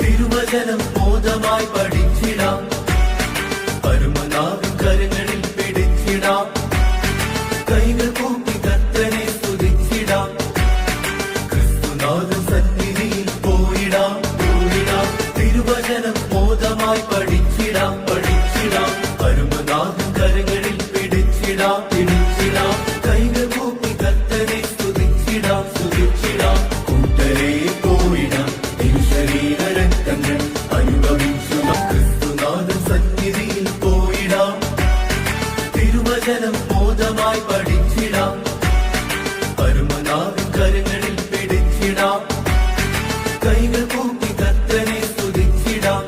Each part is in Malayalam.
തിരുവചനം ബോധമായി പഠിച്ചിടാം, പരമനാവിൻ കരങ്ങളിൽ പിടിച്ചിടാം, കൈകൾ കൂപ്പി കർത്തനെ സ്തുതിച്ചിടാം. ക്രിസ്തുനാഥൻ സന്നിധിയിൽ പോയിടാം, തിരുവചനം ബോധമായി പഠിച്ചിടാം, പരമനാവിൻ കരങ്ങളിൽ പിടിച്ചിടാം, കൈകൾ കൂപ്പി കർത്തനെ സ്തുതിച്ചിടാം. കൂട്ടരെ പോയിടാം, തിരുശരീര രക്തങ്ങൾ അനുഭവിച്ചു. ക്രിസ്തുനാഥൻ സന്നിധിയിൽ പോയിടാം, തിരുവചനം ബോധമായി പഠിച്ചിടാം, പരമനാവിൻ കരങ്ങളിൽ പിടിച്ചിടാം, കൈകൾ കൂപ്പി കർത്തനെ സ്തുതിച്ചിടാം.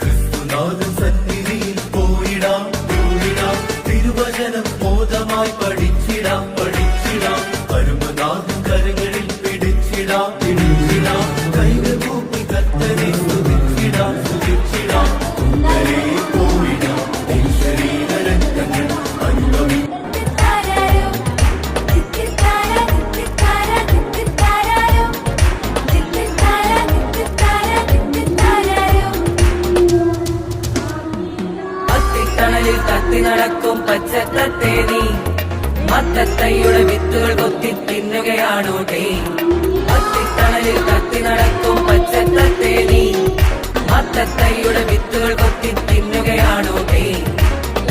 ക്രിസ്തുനാഥൻ സന്നിധിയിൽ പോയിടാം, തിരുവചനം ബോധമായി പഠിച്ചിടാം, പരമനാവിൻ കരങ്ങളിൽ പിടിച്ചിടാം, കൈകൾ കൂപ്പി കർത്തനെ സ്തുതിച്ചിടാം. കൂട്ടരെ പോയിടാം, തിരുശരീര രക്തങ്ങൾ അനുഭവിച്ചു. അത്തിത്തണലിൽ കത്തി നടക്കും പച്ചത്തത്തെ നീ മത്തത്തൈയുടെ വിത്തുകൾ കൊത്തി തിന്നുകയാണോ ടേ? അത്തിത്തണലിൽ കത്തി നടക്കും പച്ചത്തത്തെ നീ മത്തത്തൈയുടെ വിത്തുകൾ കൊത്തി തിന്നുകയാണോ ടേ?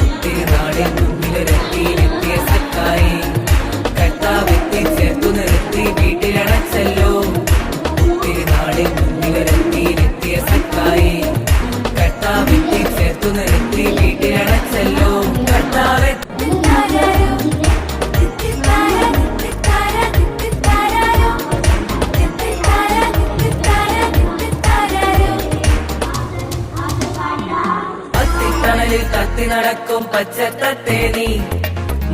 ഒത്തിരി നാളിൽ മുന്നിലിറക്കിയിലെത്തിയ സക്കായി കർത്താവെത്തി ചേർത്തു നിർത്തി വീട്ടിലടച്ചല്ലോ. ഒത്തിരി നാളിൽ മുന്നിലിറക്കിയിലെത്തിയ സക്കായി കർത്താവെത്തി ചേർത്തു നിർത്തി വീട്ടിലടച്ചല്ലോ. കർത്താവെ അത്തിത്തണലിൽ കത്തി നടക്കും പച്ചത്തത്തെ നീ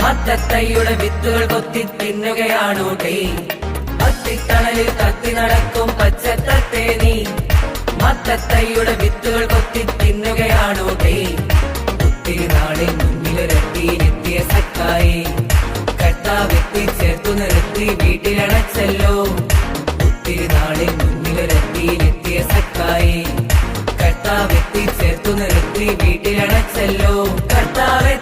മത്തത്തൈയുടെ വിത്തുകൾ കൊത്തി തിന്നുകയാണോ ടേ? അത്തിത്തണലിൽ കത്തി നടക്കും പച്ചത്തത്തെ നീ മത്തത്തൈയുടെ വിത്തുകൾ കൊത്തി തിന്നുകയാണോ ടേ? ഒത്തിരി നാളിൽ മുന്നിലിറക്കിയിലെത്തിയ സക്കായി കർത്താവെത്തി ചേർത്തു നിർത്തി വീട്ടിലടച്ചല്ലോ. ഒത്തിരി നാളിൽ മുന്നിലിറക്കിയിലെത്തിയ സക്കായി കർത്താവെത്തി ചേർത്തു നിർത്തി വീട്ടിലടച്ചല്ലോ. കർത്താവെ